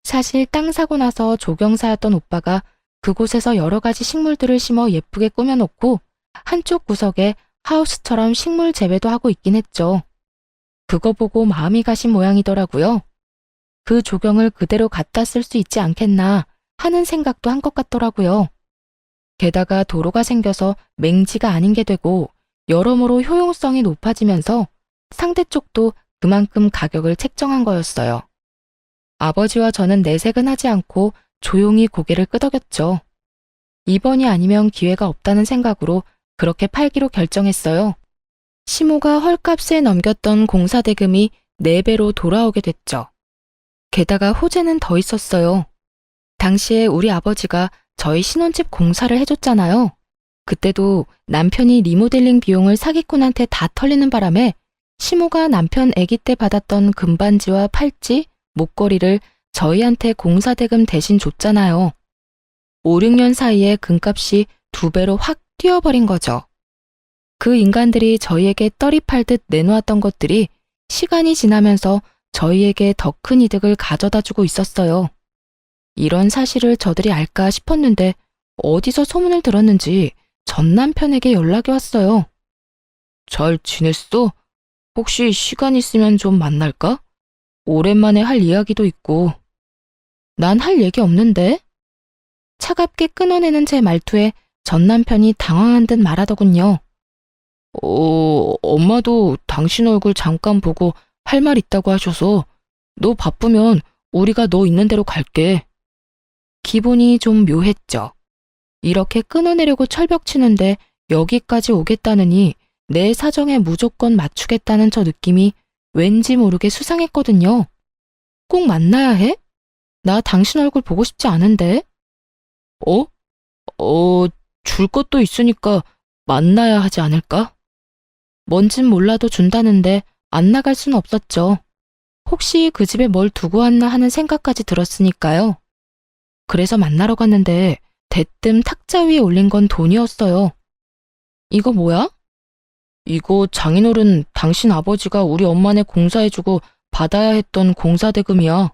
A: 사실 땅 사고 나서 조경사였던 오빠가 그곳에서 여러 가지 식물들을 심어 예쁘게 꾸며놓고 한쪽 구석에 하우스처럼 식물 재배도 하고 있긴 했죠. 그거 보고 마음이 가신 모양이더라고요. 그 조경을 그대로 갖다 쓸 수 있지 않겠나 하는 생각도 한 것 같더라고요. 게다가 도로가 생겨서 맹지가 아닌 게 되고 여러모로 효용성이 높아지면서 상대 쪽도 그만큼 가격을 책정한 거였어요. 아버지와 저는 내색은 하지 않고 조용히 고개를 끄덕였죠. 이번이 아니면 기회가 없다는 생각으로 그렇게 팔기로 결정했어요. 시모가 헐값에 넘겼던 공사 대금이 4배로 돌아오게 됐죠. 게다가 호재는 더 있었어요. 당시에 우리 아버지가 저희 신혼집 공사를 해줬잖아요. 그때도 남편이 리모델링 비용을 사기꾼한테 다 털리는 바람에 시모가 남편 아기 때 받았던 금반지와 팔찌, 목걸이를 저희한테 공사 대금 대신 줬잖아요. 5, 6년 사이에 금값이 2배로 확 뛰어버린 거죠. 그 인간들이 저희에게 떨이 팔듯 내놓았던 것들이 시간이 지나면서 저희에게 더 큰 이득을 가져다 주고 있었어요. 이런 사실을 저들이 알까 싶었는데 어디서 소문을 들었는지 전 남편에게 연락이 왔어요. 잘 지냈어? 혹시 시간 있으면 좀 만날까? 오랜만에 할 이야기도 있고. 난 할 얘기 없는데? 차갑게 끊어내는 제 말투에 전 남편이 당황한 듯 말하더군요. 엄마도 당신 얼굴 잠깐 보고 할 말 있다고 하셔서 너 바쁘면 우리가 너 있는 대로 갈게. 기분이 좀 묘했죠. 이렇게 끊어내려고 철벽 치는데 여기까지 오겠다느니 내 사정에 무조건 맞추겠다는 저 느낌이 왠지 모르게 수상했거든요. 꼭 만나야 해? 나 당신 얼굴 보고 싶지 않은데? 줄 것도 있으니까 만나야 하지 않을까? 뭔진 몰라도 준다는데 안 나갈 순 없었죠. 혹시 그 집에 뭘 두고 왔나 하는 생각까지 들었으니까요. 그래서 만나러 갔는데 대뜸 탁자 위에 올린 건 돈이었어요. 이거 뭐야? 이거 장인어른 당신 아버지가 우리 엄마네 공사해주고 받아야 했던 공사대금이야.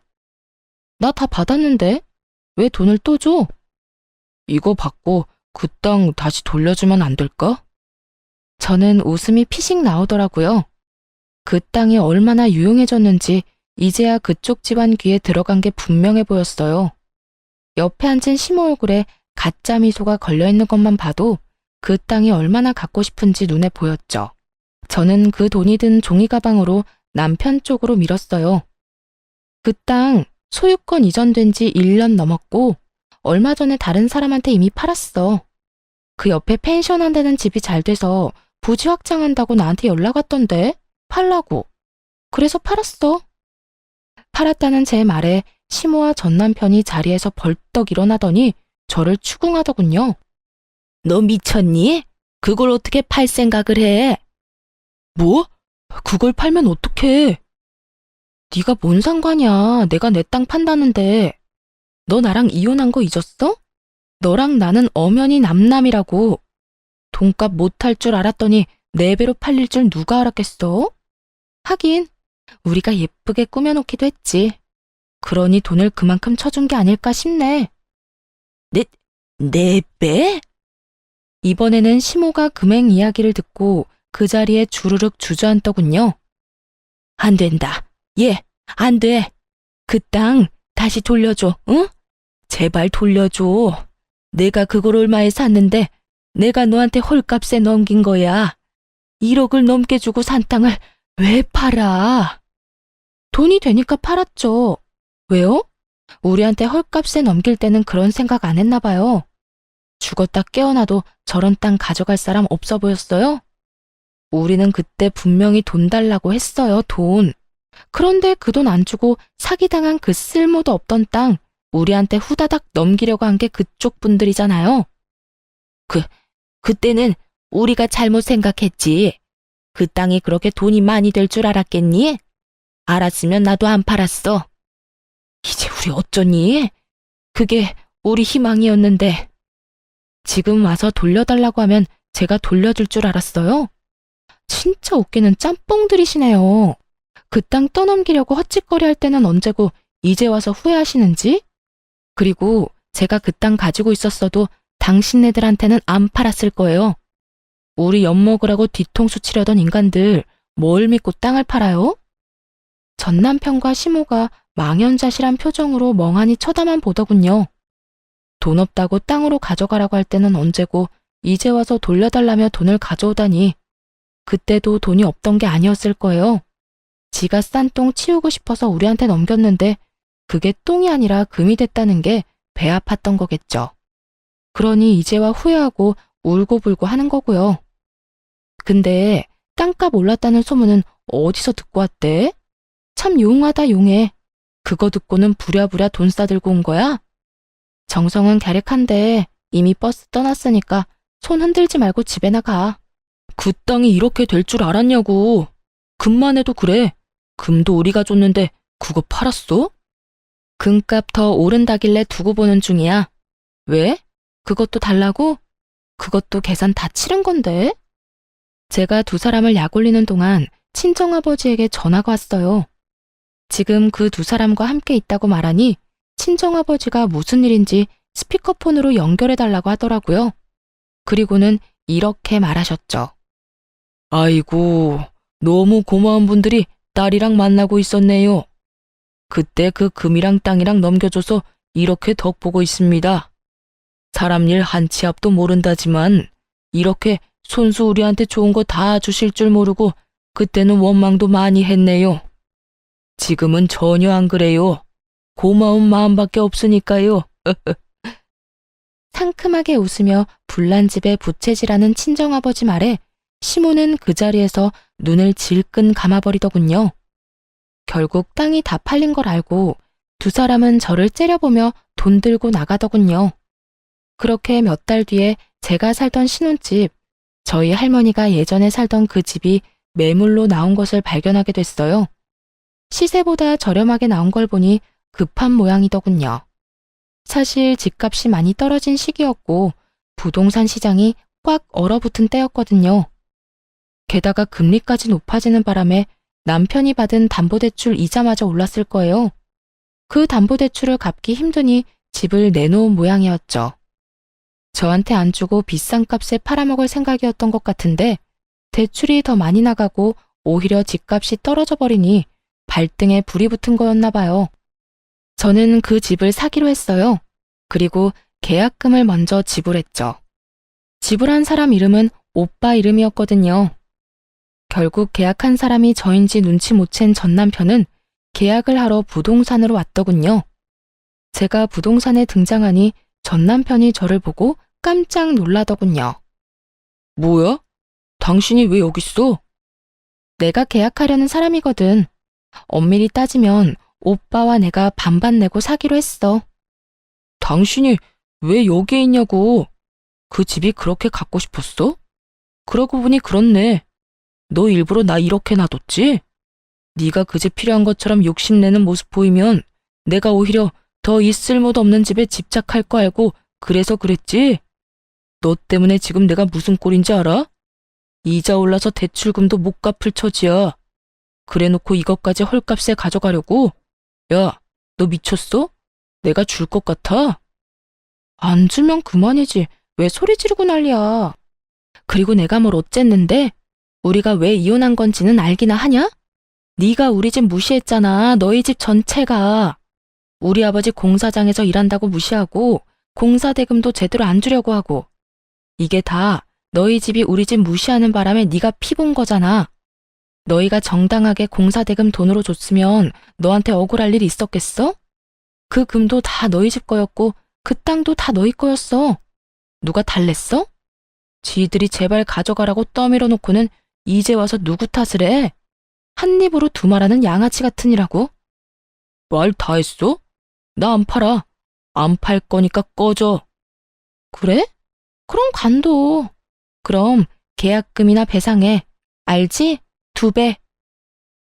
A: 나 다 받았는데 왜 돈을 또 줘? 이거 받고 그 땅 다시 돌려주면 안 될까? 저는 웃음이 피식 나오더라고요. 그 땅이 얼마나 유용해졌는지 이제야 그쪽 집안 귀에 들어간 게 분명해 보였어요. 옆에 앉은 시모 얼굴에 가짜 미소가 걸려있는 것만 봐도 그 땅이 얼마나 갖고 싶은지 눈에 보였죠. 저는 그 돈이 든 종이 가방으로 남편 쪽으로 밀었어요. 그 땅 소유권 이전된 지 1년 넘었고 얼마 전에 다른 사람한테 이미 팔았어. 그 옆에 펜션 한다는 집이 잘 돼서 부지 확장한다고 나한테 연락 왔던데 팔라고. 그래서 팔았어. 팔았다는 제 말에 시모와 전 남편이 자리에서 벌떡 일어나더니 저를 추궁하더군요. 너 미쳤니? 그걸 어떻게 팔 생각을 해? 뭐? 그걸 팔면 어떡해? 네가 뭔 상관이야. 내가 내 땅 판다는데. 너 나랑 이혼한 거 잊었어? 너랑 나는 엄연히 남남이라고. 돈값 못할 줄 알았더니 4배로 팔릴 줄 누가 알았겠어? 하긴 우리가 예쁘게 꾸며놓기도 했지. 그러니 돈을 그만큼 쳐준 게 아닐까 싶네. 4배? 이번에는 시모가 금액 이야기를 듣고 그 자리에 주르륵 주저앉더군요. 안 된다. 안 돼. 그 땅 다시 돌려줘, 응? 제발 돌려줘. 내가 그걸 얼마에 샀는데 내가 너한테 헐값에 넘긴 거야. 1억을 넘게 주고 산 땅을 왜 팔아? 돈이 되니까 팔았죠. 왜요? 우리한테 헐값에 넘길 때는 그런 생각 안 했나 봐요. 죽었다 깨어나도 저런 땅 가져갈 사람 없어 보였어요? 우리는 그때 분명히 돈 달라고 했어요, 돈. 그런데 그 돈 안 주고 사기당한 그 쓸모도 없던 땅 우리한테 후다닥 넘기려고 한 게 그쪽 분들이잖아요. 그때는 우리가 잘못 생각했지. 그 땅이 그렇게 돈이 많이 될 줄 알았겠니? 알았으면 나도 안 팔았어. 이제 우리 어쩌니? 그게 우리 희망이었는데. 지금 와서 돌려달라고 하면 제가 돌려줄 줄 알았어요? 진짜 웃기는 짬뽕들이시네요. 그 땅 떠넘기려고 헛짓거리 할 때는 언제고 이제 와서 후회하시는지? 그리고 제가 그 땅 가지고 있었어도 당신네들한테는 안 팔았을 거예요. 우리 엿먹으라고 뒤통수 치려던 인간들 뭘 믿고 땅을 팔아요? 전 남편과 시모가 망연자실한 표정으로 멍하니 쳐다만 보더군요. 돈 없다고 땅으로 가져가라고 할 때는 언제고 이제 와서 돌려달라며 돈을 가져오다니. 그때도 돈이 없던 게 아니었을 거예요. 지가 싼 똥 치우고 싶어서 우리한테 넘겼는데 그게 똥이 아니라 금이 됐다는 게 배 아팠던 거겠죠. 그러니 이제와 후회하고 울고불고 하는 거고요. 근데 땅값 올랐다는 소문은 어디서 듣고 왔대? 참 용하다 용해. 그거 듣고는 부랴부랴 돈 싸들고 온 거야? 정성은 갸륵한데 이미 버스 떠났으니까 손 흔들지 말고 집에나 가. 그 땅이 이렇게 될 줄 알았냐고. 금만 해도 그래. 금도 우리가 줬는데 그거 팔았어? 금값 더 오른다길래 두고 보는 중이야. 왜? 그것도 달라고? 그것도 계산 다 치른 건데? 제가 두 사람을 약올리는 동안 친정아버지에게 전화가 왔어요. 지금 그 두 사람과 함께 있다고 말하니 친정아버지가 무슨 일인지 스피커폰으로 연결해달라고 하더라고요. 그리고는 이렇게 말하셨죠. 아이고, 너무 고마운 분들이 딸이랑 만나고 있었네요. 그때 그 금이랑 땅이랑 넘겨줘서 이렇게 덕보고 있습니다. 사람 일 한 치 앞도 모른다지만 이렇게 손수 우리한테 좋은 거 다 주실 줄 모르고 그때는 원망도 많이 했네요. 지금은 전혀 안 그래요. 고마운 마음밖에 없으니까요. 상큼하게 웃으며 불난 집에 부채질하는 친정아버지 말에 시모는 그 자리에서 눈을 질끈 감아버리더군요. 결국 땅이 다 팔린 걸 알고 두 사람은 저를 째려보며 돈 들고 나가더군요. 그렇게 몇 달 뒤에 제가 살던 신혼집, 저희 할머니가 예전에 살던 그 집이 매물로 나온 것을 발견하게 됐어요. 시세보다 저렴하게 나온 걸 보니 급한 모양이더군요. 사실 집값이 많이 떨어진 시기였고 부동산 시장이 꽉 얼어붙은 때였거든요. 게다가 금리까지 높아지는 바람에 남편이 받은 담보대출 이자마저 올랐을 거예요. 그 담보대출을 갚기 힘드니 집을 내놓은 모양이었죠. 저한테 안 주고 비싼 값에 팔아먹을 생각이었던 것 같은데 대출이 더 많이 나가고 오히려 집값이 떨어져 버리니 발등에 불이 붙은 거였나 봐요. 저는 그 집을 사기로 했어요. 그리고 계약금을 먼저 지불했죠. 지불한 사람 이름은 오빠 이름이었거든요. 결국 계약한 사람이 저인지 눈치 못 챈 전 남편은 계약을 하러 부동산으로 왔더군요. 제가 부동산에 등장하니 전 남편이 저를 보고 깜짝 놀라더군요. 뭐야? 당신이 왜 여기 있어? 내가 계약하려는 사람이거든. 엄밀히 따지면 오빠와 내가 반반 내고 사기로 했어. 당신이 왜 여기에 있냐고. 그 집이 그렇게 갖고 싶었어? 그러고 보니 그렇네. 너 일부러 나 이렇게 놔뒀지? 네가 그 집 필요한 것처럼 욕심내는 모습 보이면 내가 오히려 더 이 쓸모도 없는 집에 집착할 거 알고 그래서 그랬지? 너 때문에 지금 내가 무슨 꼴인지 알아? 이자 올라서 대출금도 못 갚을 처지야. 그래놓고 이것까지 헐값에 가져가려고? 야, 너 미쳤어? 내가 줄 것 같아? 안 주면 그만이지. 왜 소리 지르고 난리야. 그리고 내가 뭘 어쨌는데? 우리가 왜 이혼한 건지는 알기나 하냐? 네가 우리 집 무시했잖아. 너희 집 전체가. 우리 아버지 공사장에서 일한다고 무시하고 공사 대금도 제대로 안 주려고 하고. 이게 다 너희 집이 우리 집 무시하는 바람에 네가 피본 거잖아. 너희가 정당하게 공사 대금 돈으로 줬으면 너한테 억울할 일이 있었겠어? 그 금도 다 너희 집 거였고 그 땅도 다 너희 거였어. 누가 달랬어? 지들이 제발 가져가라고 떠밀어 놓고는 이제 와서 누구 탓을 해? 한 입으로 두말하는 양아치 같으니라고. 말 다 했어? 나 안 팔아. 안 팔 거니까 꺼져. 그래? 그럼 관둬. 그럼 계약금이나 배상해. 알지? 2배.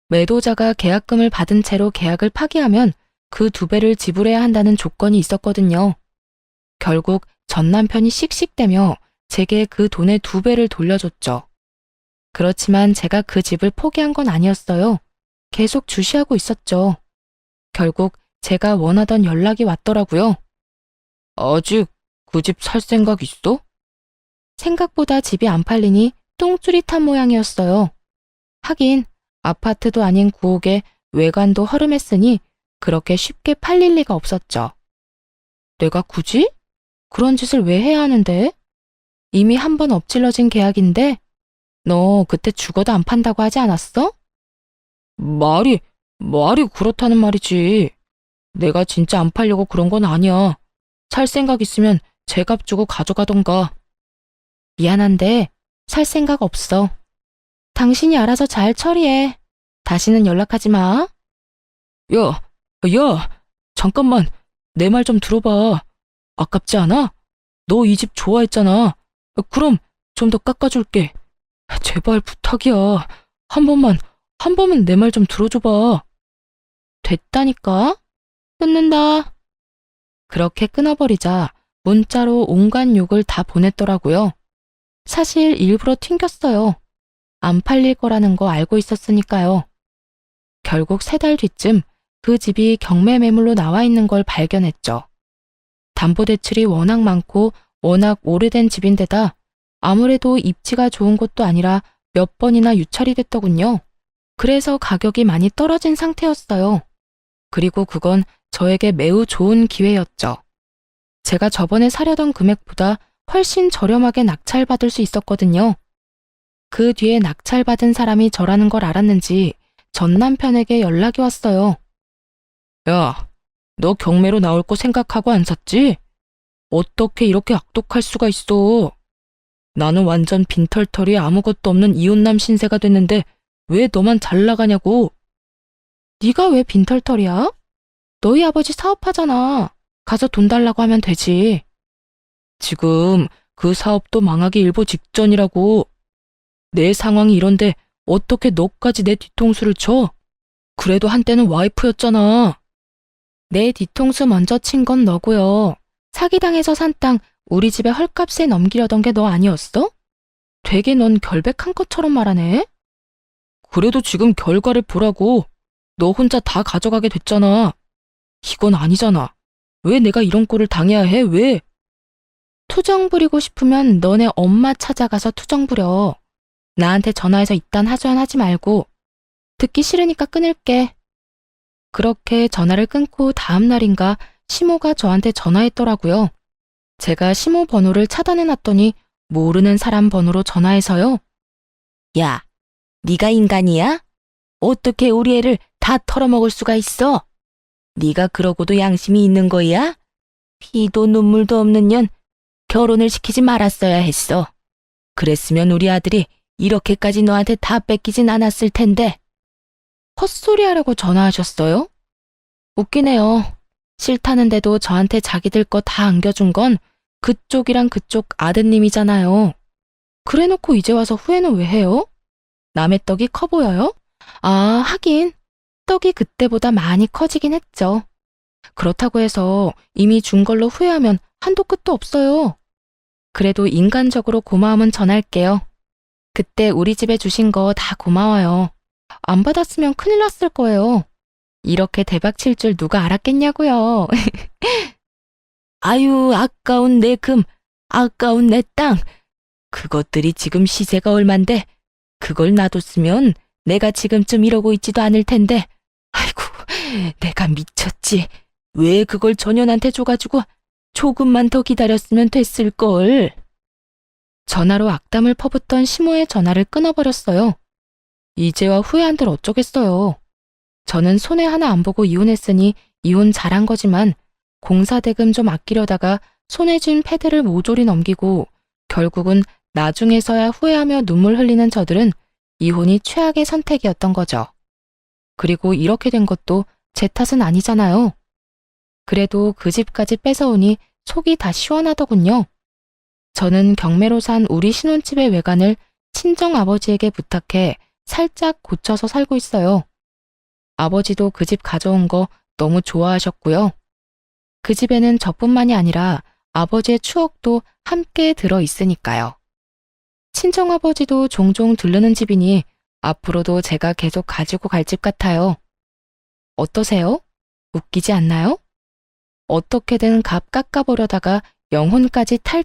A: 매도자가 계약금을 받은 채로 계약을 파기하면 그 2배를 지불해야 한다는 조건이 있었거든요. 결국 전 남편이 씩씩대며 제게 그 돈의 2배를 돌려줬죠. 그렇지만 제가 그 집을 포기한 건 아니었어요. 계속 주시하고 있었죠. 결국 제가 원하던 연락이 왔더라고요. 아직 그 집 살 생각 있어? 생각보다 집이 안 팔리니 똥줄이 탄 모양이었어요. 하긴 아파트도 아닌 구옥에 외관도 허름했으니 그렇게 쉽게 팔릴 리가 없었죠. 내가 굳이? 그런 짓을 왜 해야 하는데? 이미 한 번 엎질러진 계약인데 너 그때 죽어도 안 판다고 하지 않았어? 말이 그렇다는 말이지. 내가 진짜 안 팔려고 그런 건 아니야. 살 생각 있으면 제값 주고 가져가던가. 미안한데 살 생각 없어. 당신이 알아서 잘 처리해. 다시는 연락하지 마. 야, 잠깐만. 내 말 좀 들어봐. 아깝지 않아? 너 이 집 좋아했잖아. 그럼 좀 더 깎아줄게. 제발 부탁이야. 한 번만 내 말 좀 들어줘봐. 됐다니까? 끊는다. 그렇게 끊어버리자 문자로 온갖 욕을 다 보냈더라고요. 사실 일부러 튕겼어요. 안 팔릴 거라는 거 알고 있었으니까요. 결국 3달 뒤쯤 그 집이 경매 매물로 나와 있는 걸 발견했죠. 담보대출이 워낙 많고 워낙 오래된 집인데다 아무래도 입지가 좋은 곳도 아니라 몇 번이나 유찰이 됐더군요. 그래서 가격이 많이 떨어진 상태였어요. 그리고 그건 저에게 매우 좋은 기회였죠. 제가 저번에 사려던 금액보다 훨씬 저렴하게 낙찰받을 수 있었거든요. 그 뒤에 낙찰받은 사람이 저라는 걸 알았는지 전 남편에게 연락이 왔어요. 야, 너 경매로 나올 거 생각하고 안 샀지? 어떻게 이렇게 악독할 수가 있어? 나는 완전 빈털털이 아무것도 없는 이웃남 신세가 됐는데 왜 너만 잘 나가냐고. 네가 왜 빈털털이야? 너희 아버지 사업하잖아. 가서 돈 달라고 하면 되지. 지금 그 사업도 망하기 일보 직전이라고. 내 상황이 이런데 어떻게 너까지 내 뒤통수를 쳐? 그래도 한때는 와이프였잖아. 내 뒤통수 먼저 친 건 너고요. 사기당해서 산 땅 우리 집에 헐값에 넘기려던 게 너 아니었어? 되게 넌 결백한 것처럼 말하네. 그래도 지금 결과를 보라고. 너 혼자 다 가져가게 됐잖아. 이건 아니잖아. 왜 내가 이런 꼴을 당해야 해? 왜? 투정 부리고 싶으면 너네 엄마 찾아가서 투정 부려. 나한테 전화해서 이딴 하소연하지 말고. 듣기 싫으니까 끊을게. 그렇게 전화를 끊고 다음 날인가 시모가 저한테 전화했더라고요. 제가 시모 번호를 차단해놨더니 모르는 사람 번호로 전화해서요. 야, 네가 인간이야? 어떻게 우리 애를 다 털어먹을 수가 있어? 네가 그러고도 양심이 있는 거야? 피도 눈물도 없는 년 결혼을 시키지 말았어야 했어. 그랬으면 우리 아들이 이렇게까지 너한테 다 뺏기진 않았을 텐데. 헛소리 하려고 전화하셨어요? 웃기네요. 싫다는데도 저한테 자기들 거 다 안겨준 건 그쪽이랑 그쪽 아드님이잖아요. 그래놓고 이제 와서 후회는 왜 해요? 남의 떡이 커 보여요? 아, 하긴 떡이 그때보다 많이 커지긴 했죠. 그렇다고 해서 이미 준 걸로 후회하면 한도 끝도 없어요. 그래도 인간적으로 고마움은 전할게요. 그때 우리 집에 주신 거 다 고마워요. 안 받았으면 큰일 났을 거예요. 이렇게 대박 칠 줄 누가 알았겠냐고요. 아유, 아까운 내 금, 아까운 내 땅. 그것들이 지금 시세가 얼만데 그걸 놔뒀으면 내가 지금쯤 이러고 있지도 않을 텐데. 아이고, 내가 미쳤지. 왜 그걸 전현한테 줘가지고 조금만 더 기다렸으면 됐을걸. 전화로 악담을 퍼붓던 시모의 전화를 끊어버렸어요. 이제와 후회한들 어쩌겠어요. 저는 손해 하나 안 보고 이혼했으니 이혼 잘한 거지만 공사 대금 좀 아끼려다가 손에 쥔 패드를 모조리 넘기고 결국은 나중에서야 후회하며 눈물 흘리는 저들은 이혼이 최악의 선택이었던 거죠. 그리고 이렇게 된 것도 제 탓은 아니잖아요. 그래도 그 집까지 뺏어오니 속이 다 시원하더군요. 저는 경매로 산 우리 신혼집의 외관을 친정아버지에게 부탁해 살짝 고쳐서 살고 있어요. 아버지도 그 집 가져온 거 너무 좋아하셨고요. 그 집에는 저뿐만이 아니라 아버지의 추억도 함께 들어 있으니까요. 친정아버지도 종종 들르는 집이니 앞으로도 제가 계속 가지고 갈 집 같아요. 어떠세요? 웃기지 않나요? 어떻게든 값 깎아보려다가 영혼까지 탈